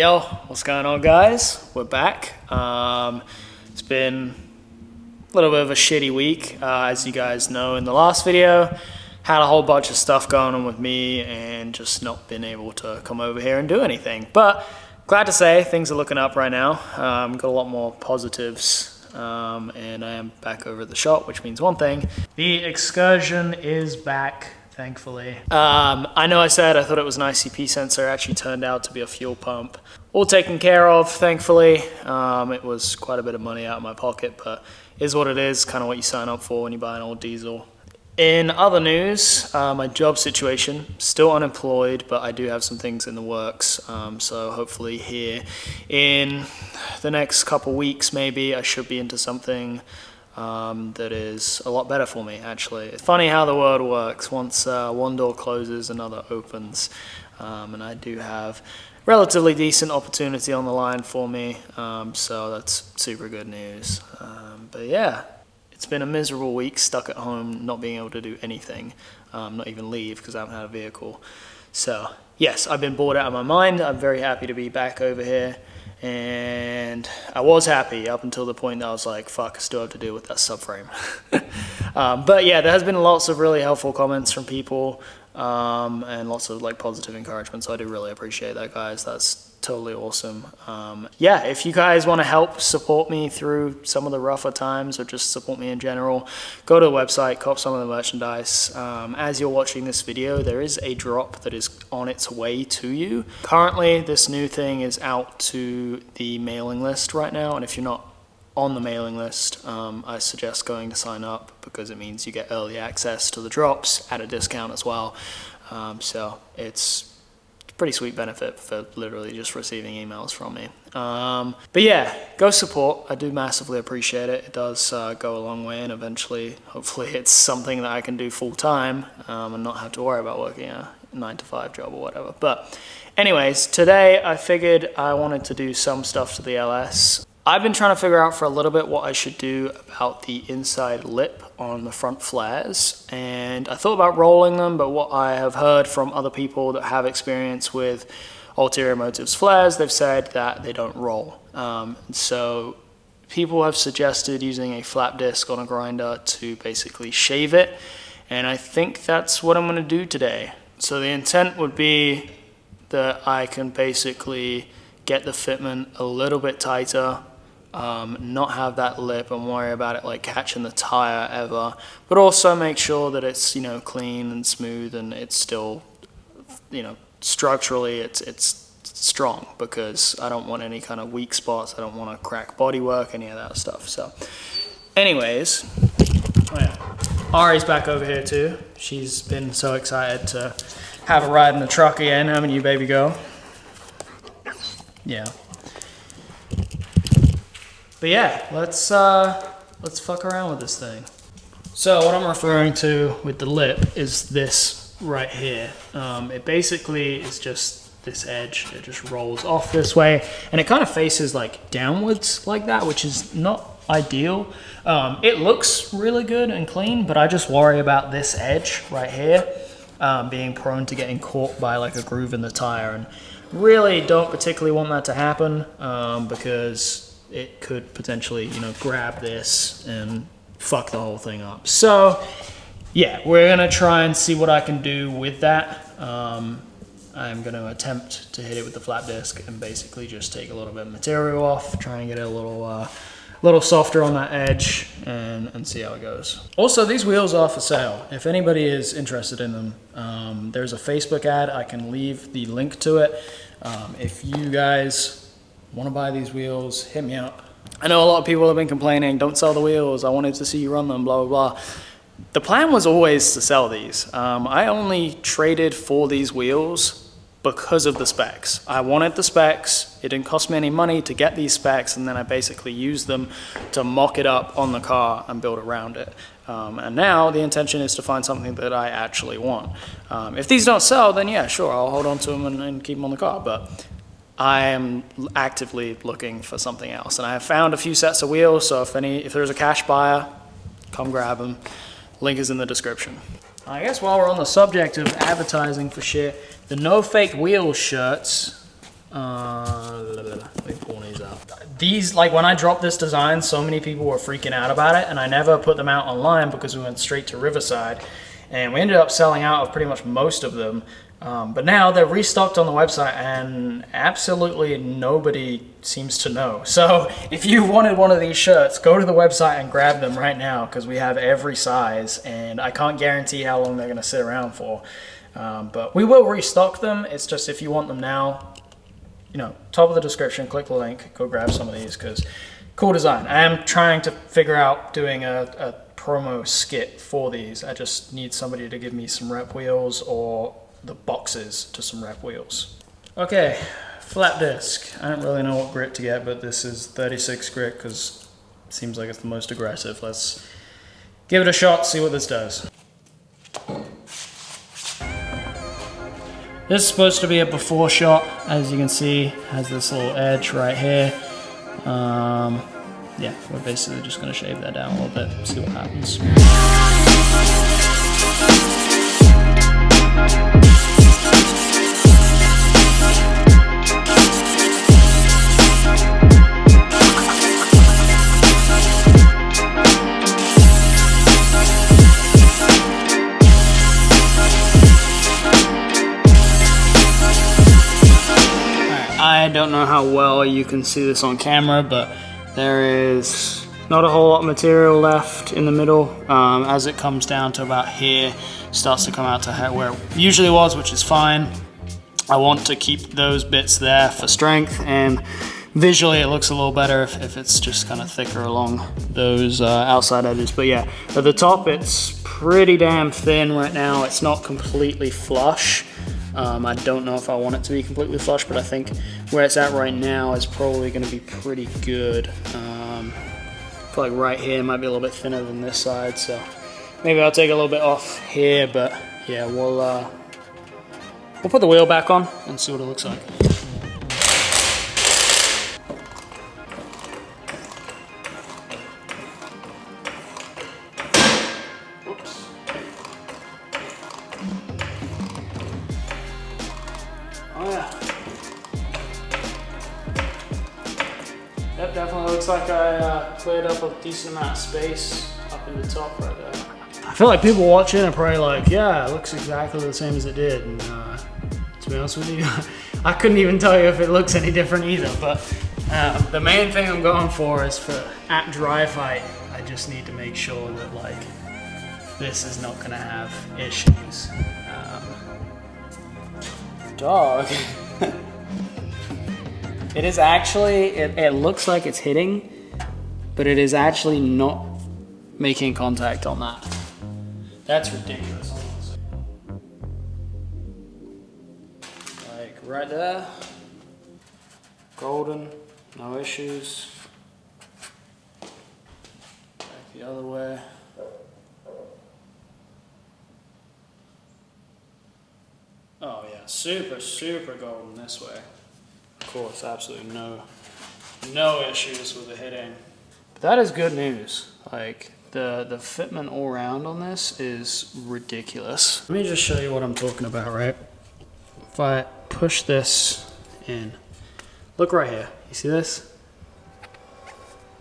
Yo, what's going on, guys? We're back. It's been a little bit of a shitty week, as you guys know in the last video. Had a whole bunch of stuff going on with me and just not been able to come over here and do anything. But glad to say things are looking up right now. Got a lot more positives, and I am back over at the shop, which means one thing. The excursion is back. Thankfully. I know I said I thought it was an ICP sensor. It actually turned out to be a fuel pump. All taken care of, thankfully. It was quite a bit of money out of my pocket, but is what it is, kind of what you sign up for when you buy an old diesel. In other news, my job situation, still unemployed, but I do have some things in the works. So hopefully here in the next couple weeks, maybe I should be into something that is a lot better for me, actually. It's funny how the world works. Once one door closes, another opens, and I do have relatively decent opportunity on the line for me, so that's super good news. But yeah, it's been a miserable week, stuck at home, not being able to do anything, not even leave because I haven't had a vehicle. So yes, I've been bored out of my mind. I'm very happy to be back over here. And I was happy up until the point that I was like, fuck, I still have to deal with that subframe. But yeah, there has been lots of really helpful comments from people, and lots of like positive encouragement. So I do really appreciate that, guys. That's totally awesome. Yeah, if you guys want to help support me through some of the rougher times or just support me in general, go to the website, cop some of the merchandise. As you're watching this video, there is a drop that is on its way to you. Currently, this new thing is out to the mailing list right now, and if you're not on the mailing list, I suggest going to sign up because it means you get early access to the drops at a discount as well. So it's pretty sweet benefit for literally just receiving emails from me. But yeah, go support. I do massively appreciate it. It does go a long way, and eventually, hopefully it's something that I can do full time, and not have to worry about working a 9-to-5 job or whatever. But anyways, today I figured I wanted to do some stuff to the LS. I've been trying to figure out for a little bit what I should do about the inside lip on the front flares, and I thought about rolling them, but what I have heard from other people that have experience with Ulterior Motives flares, they've said that they don't roll. So people have suggested using a flap disc on a grinder to basically shave it, and I think that's what I'm going to do today. So the intent would be that I can basically get the fitment a little bit tighter, not have that lip and worry about it like catching the tire ever, but also make sure that it's, you know, clean and smooth and it's still, you know, structurally it's strong, because I don't want any kind of weak spots. I don't want to crack bodywork, any of that stuff. So anyways, oh yeah, Ari's back over here too. She's been so excited to have a ride in the truck again, haven't you, baby girl? Yeah. But yeah, let's fuck around with this thing. So what I'm referring to with the lip is this right here. It basically is just this edge. It just rolls off this way, and it kind of faces like downwards like that, which is not ideal. It looks really good and clean, but I just worry about this edge right here being prone to getting caught by like a groove in the tire, and really don't particularly want that to happen, because it could potentially, you know, grab this and fuck the whole thing up. So yeah, we're gonna try and see what I can do with that. I'm gonna attempt to hit it with the flap disc and basically just take a little bit of material off, try and get it a little softer on that edge, and see how it goes. Also, these wheels are for sale. If anybody is interested in them, there's a Facebook ad. I can leave the link to it. If you guys want to buy these wheels, hit me up. I know a lot of people have been complaining, don't sell the wheels, I wanted to see you run them, blah, blah, blah. The plan was always to sell these. I only traded for these wheels because of the specs. I wanted the specs. It didn't cost me any money to get these specs, and then I basically used them to mock it up on the car and build around it. And now the intention is to find something that I actually want. If these don't sell, then yeah, sure, I'll hold on to them and keep them on the car, but I am actively looking for something else. And I have found a few sets of wheels, so if there's a cash buyer, come grab them. Link is in the description. I guess while we're on the subject of advertising for shit, the No Fake Wheels shirts Let me pull these up. These, like when I dropped this design, so many people were freaking out about it, and I never put them out online because we went straight to Riverside, and we ended up selling out of pretty much most of them. But now they're restocked on the website, and absolutely nobody seems to know. So if you wanted one of these shirts, go to the website and grab them right now, because we have every size, and I can't guarantee how long they're going to sit around for. But we will restock them. It's just if you want them now, you know, top of the description, click the link, go grab some of these, because cool design. I am trying to figure out doing a promo skit for these. I just need somebody to give me some rep wheels or the boxes to some rep wheels. Okay, flat disc. I don't really know what grit to get, but this is 36 grit because it seems like it's the most aggressive. Let's give it a shot, see what this does. This is supposed to be a before shot. As you can see, has this little edge right here. Yeah, we're basically just gonna shave that down a little bit, see what happens. I don't know how well you can see this on camera, but there is not a whole lot of material left in the middle. As it comes down to about here, starts to come out to where it usually was, which is fine. I want to keep those bits there for strength, and visually it looks a little better if it's just kind of thicker along those outside edges. But yeah, at the top it's pretty damn thin right now. It's not completely flush. I don't know if I want it to be completely flush, but I think where it's at right now is probably going to be pretty good. I feel like right here might be a little bit thinner than this side, so maybe I'll take a little bit off here, but yeah, we'll put the wheel back on and see what it looks like. Oh yeah. That definitely looks like I cleared up a decent amount of space up in the top right there. I feel like people watching are probably like, yeah, it looks exactly the same as it did. And to be honest with you, I couldn't even tell you if it looks any different either. But the main thing I'm going for is for at dry fight, I just need to make sure that like this is not gonna have issues. Dog. It is actually, it looks like it's hitting, but it is actually not making contact on that. That's ridiculous. Like right there, golden, no issues. Back the other way. Oh yeah, super, super golden this way. Of course, absolutely no issues with the hitting. But that is good news. Like the fitment all around on this is ridiculous. Let me just show you what I'm talking about, right? If I push this in, look right here. You see this?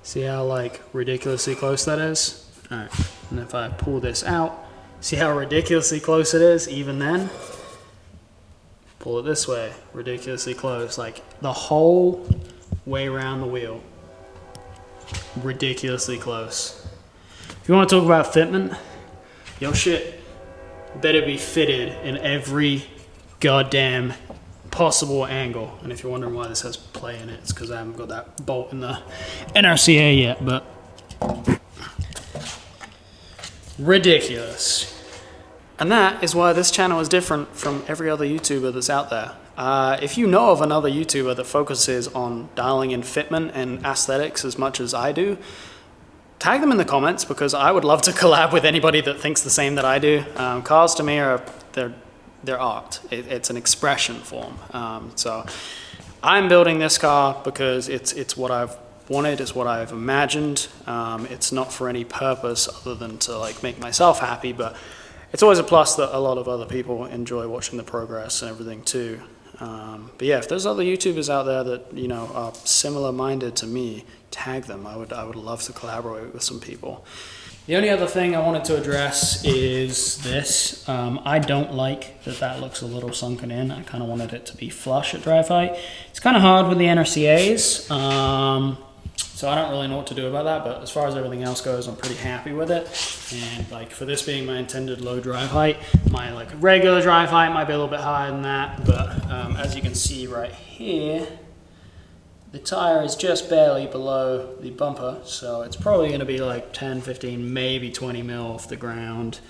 See how like ridiculously close that is? All right, and if I pull this out, see how ridiculously close it is even then? Pull it this way, ridiculously close, like the whole way around the wheel, ridiculously close. If you want to talk about fitment, your shit better be fitted in every goddamn possible angle. And if you're wondering why this has play in it, it's because I haven't got that bolt in the NRCA yet, but ridiculous. And that is why this channel is different from every other YouTuber that's out there. If you know of another YouTuber that focuses on dialing in fitment and aesthetics as much as I do, tag them in the comments, because I would love to collab with anybody that thinks the same that I do. Cars to me are, they're art. It's an expression form. So I'm building this car because it's what I've wanted, it's what I've imagined. It's not for any purpose other than to like make myself happy, but it's always a plus that a lot of other people enjoy watching the progress and everything too. But yeah, if there's other YouTubers out there that, you know, are similar minded to me, tag them. I would love to collaborate with some people. The only other thing I wanted to address is this. I don't like that looks a little sunken in. I kind of wanted it to be flush at drive height. It's kind of hard with the NRCAs, so I don't really know what to do about that, but as far as everything else goes, I'm pretty happy with it. And like for this being my intended low drive height, my like regular drive height might be a little bit higher than that, but as you can see right here, the tire is just barely below the bumper, so it's probably going to be like 10, 15, maybe 20 mil off the ground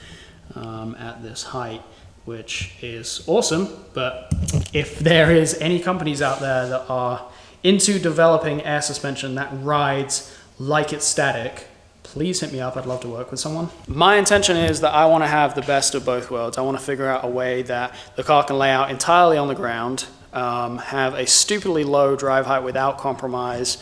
at this height, which is awesome. But if there is any companies out there that are into developing air suspension that rides like it's static, please hit me up. I'd love to work with someone. My intention is that I want to have the best of both worlds. I want to figure out a way that the car can lay out entirely on the ground, have a stupidly low drive height without compromise.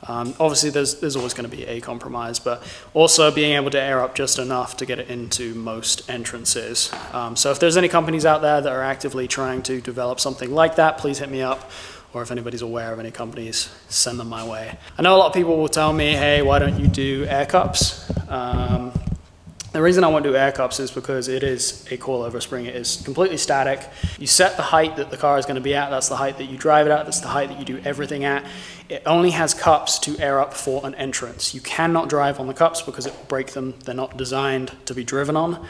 Obviously there's always going to be a compromise, but also being able to air up just enough to get it into most entrances. So if there's any companies out there that are actively trying to develop something like that, please hit me up. Or if anybody's aware of any companies, send them my way. I know a lot of people will tell me, hey, why don't you do air cups? The reason I won't do air cups is because it is a coilover spring. It is completely static. You set the height that the car is going to be at. That's the height that you drive it at. That's the height that you do everything at. It only has cups to air up for an entrance. You cannot drive on the cups because it will break them. They're not designed to be driven on.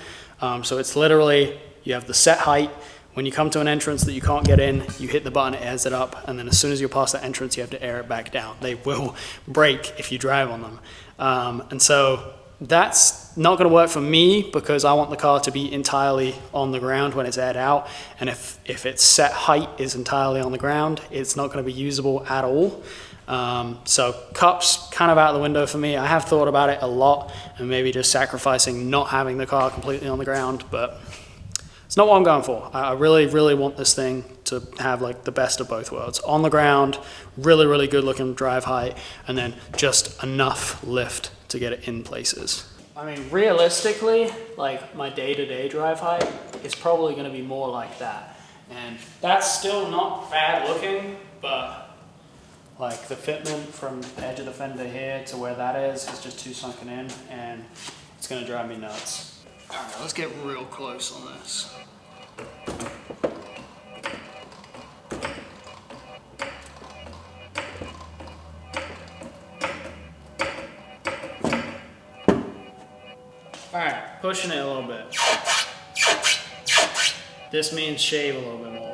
So it's literally, you have the set height. When you come to an entrance that you can't get in, you hit the button, it airs it up, and then as soon as you're past that entrance, you have to air it back down. They will break if you drive on them. And so that's not going to work for me because I want the car to be entirely on the ground when it's aired out. And if its set height is entirely on the ground, it's not going to be usable at all. So cups kind of out the window for me. I have thought about it a lot and maybe just sacrificing not having the car completely on the ground, but it's not what I'm going for. I really, really want this thing to have like the best of both worlds. On the ground, really, really good looking drive height, and then just enough lift to get it in places. I mean, realistically, like my day-to-day drive height is probably gonna be more like that. And that's still not bad looking, but like the fitment from the edge of the fender here to where that is just too sunken in, and it's gonna drive me nuts. All right, let's get real close on this. All right, pushing it a little bit. This means shave a little bit more.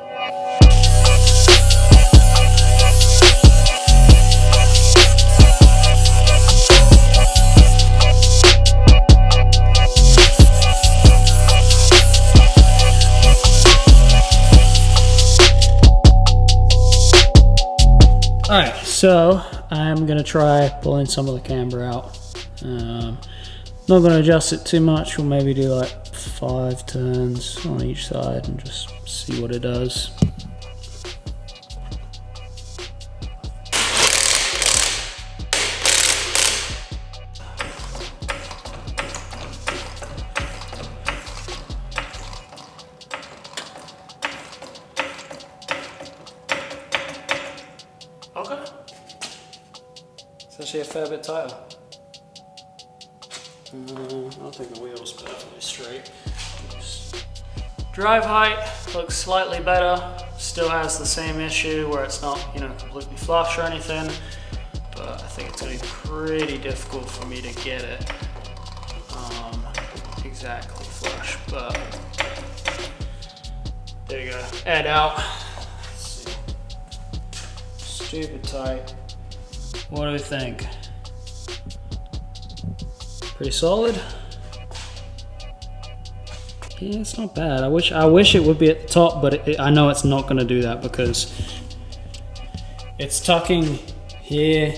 All right, so I'm gonna try pulling some of the camber out. Not gonna adjust it too much. We'll maybe do like 5 turns on each side and just see what it does. Okay. It's actually a fair bit tighter. I think the wheel's perfectly straight. Drive height looks slightly better. Still has the same issue where it's not, you know, completely flush or anything. But I think it's gonna be pretty difficult for me to get it exactly flush. But there you go. Add out. Let's see. Stupid tight. What do we think? Pretty solid. Yeah, it's not bad. I wish it would be at the top, but I know it's not going to do that because it's tucking here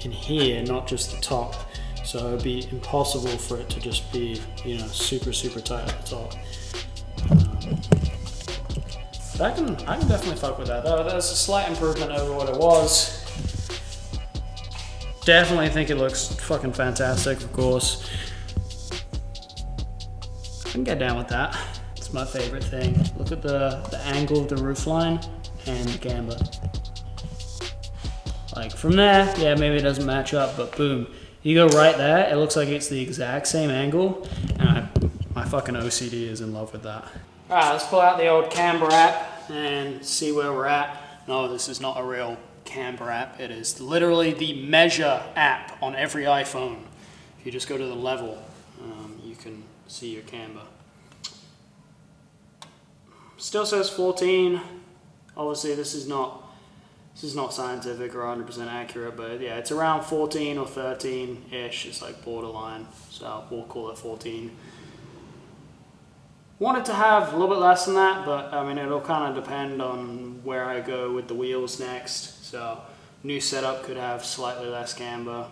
and here, not just the top. So it'd be impossible for it to just be, you know, super, super tight at the top. But I can definitely fuck with that. That's a slight improvement over what it was. Definitely think it looks fucking fantastic, of course. I can get down with that. It's my favorite thing. Look at the angle of the roof line. and the camber. Like from there, yeah, maybe it doesn't match up, but boom. You go right there, it looks like it's the exact same angle, and my fucking OCD is in love with that. All right, let's pull out the old camber app and see where we're at. No, this is not a real camber app. It is literally the measure app on every iPhone. If you just go to the level, you can see your camber. Still says 14. Obviously, this is not scientific or 100% accurate, but yeah, it's around 14 or 13-ish. It's like borderline, so we'll call it 14. Wanted to have a little bit less than that, but I mean, it'll kind of depend on where I go with the wheels next. So new setup could have slightly less camber.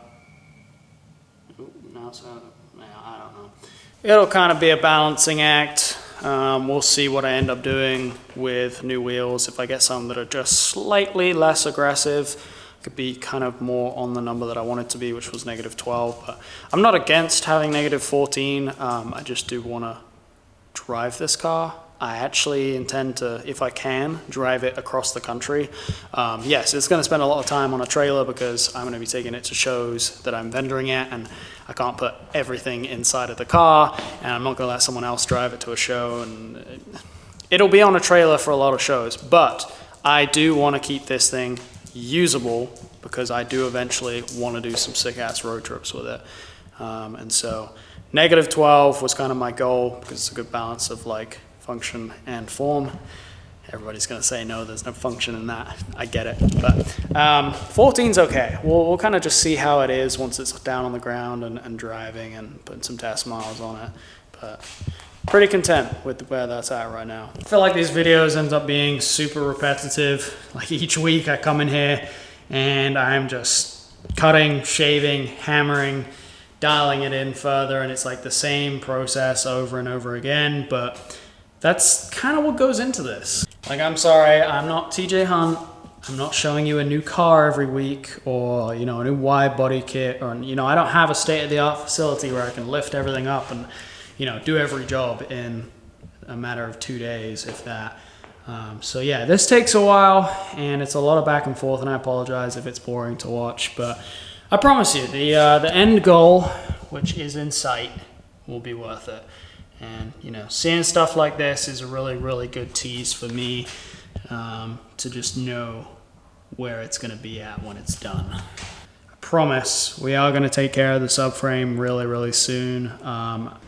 Ooh, no, so yeah, I don't know. It'll kind of be a balancing act. We'll see what I end up doing with new wheels. If I get some that are just slightly less aggressive, could be kind of more on the number that I want it to be, which was -12. But I'm not against having -14. I just do want to drive this car. I actually intend to, if I can, drive it across the country. Yes, it's going to spend a lot of time on a trailer because I'm going to be taking it to shows that I'm vendoring at, and I can't put everything inside of the car, and I'm not going to let someone else drive it to a show, and it'll be on a trailer for a lot of shows. But I do want to keep this thing usable because I do eventually want to do some sick-ass road trips with it. And so -12 was kind of my goal because it's a good balance of like function and form. Everybody's going to say, no, there's no function in that. I get it. But 14's okay. We'll kind of just see how it is once it's down on the ground and driving and putting some test miles on it. But pretty content with where that's at right now. I feel like these videos end up being super repetitive. Like each week I come in here and I'm just cutting, shaving, hammering, dialing it in further, and it's like the same process over and over again. But that's kind of what goes into this. Like, I'm sorry, I'm not TJ Hunt. I'm not showing you a new car every week or, you know, a new wide body kit, or, you know, I don't have a state-of-the-art facility where I can lift everything up and, you know, do every job in a matter of 2 days, if that. So yeah, this takes a while and it's a lot of back and forth, and I apologize if it's boring to watch, but I promise you the end goal, which is in sight, will be worth it. And, you know, seeing stuff like this is a really, really good tease for me to just know where it's going to be at when it's done. I promise we are going to take care of the subframe really, really soon.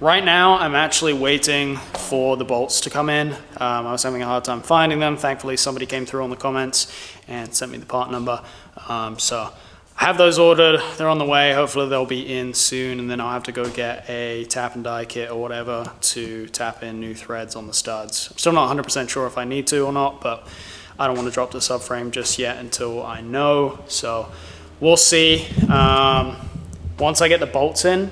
Right now, I'm actually waiting for the bolts to come in. I was having a hard time finding them. Thankfully, somebody came through on the comments and sent me the part number. So I have those ordered, they're on the way, hopefully they'll be in soon, and then I'll have to go get a tap and die kit or whatever to tap in new threads on the studs. I'm still not 100% sure if I need to or not, but I don't want to drop the subframe just yet until I know, so we'll see. Once I get the bolts in,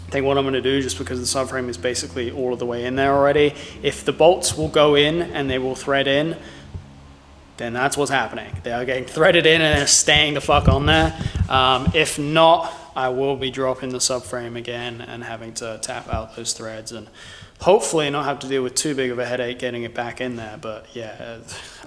I think what I'm going to do, just because the subframe is basically all of the way in there already, if the bolts will go in and they will thread in, then that's what's happening. They are getting threaded in and they're staying the fuck on there. If not, I will be dropping the subframe again and having to tap out those threads and hopefully not have to deal with too big of a headache getting it back in there. But yeah,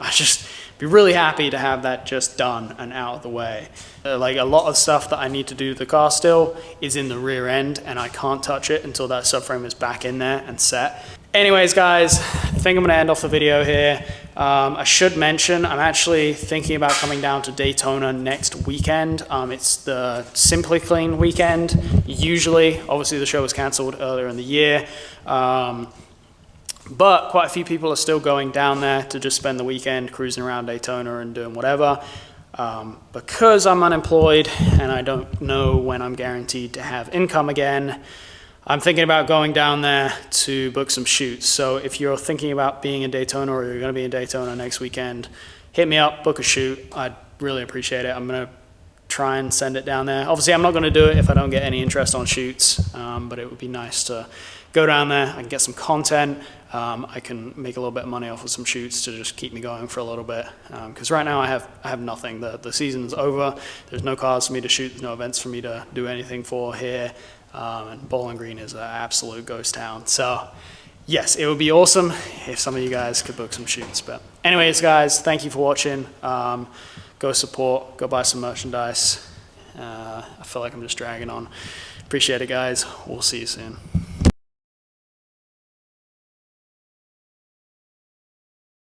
I just be really happy to have that just done and out of the way. Like a lot of stuff that I need to do to the car still is in the rear end, and I can't touch it until that subframe is back in there and set. Anyways, guys, I think I'm going to end off the video here. I should mention I'm actually thinking about coming down to Daytona next weekend. It's the Simply Clean weekend, usually. Obviously, the show was canceled earlier in the year. But quite a few people are still going down there to just spend the weekend cruising around Daytona and doing whatever. Because I'm unemployed and I don't know when I'm guaranteed to have income again, I'm thinking about going down there to book some shoots. So if you're thinking about being in Daytona or you're going to be in Daytona next weekend, hit me up, book a shoot. I'd really appreciate it. I'm going to try and send it down there. Obviously, I'm not going to do it if I don't get any interest on shoots, but it would be nice to go down there. I can get some content. I can make a little bit of money off of some shoots to just keep me going for a little bit. Because right now I have nothing. The season's over. There's no cars for me to shoot. There's no events for me to do anything for here. And Bowling Green is an absolute ghost town. So yes, it would be awesome if some of you guys could book some shoots. But anyways, guys, thank you for watching. Go support, go buy some merchandise. I feel like I'm just dragging on. Appreciate it, guys. We'll see you soon.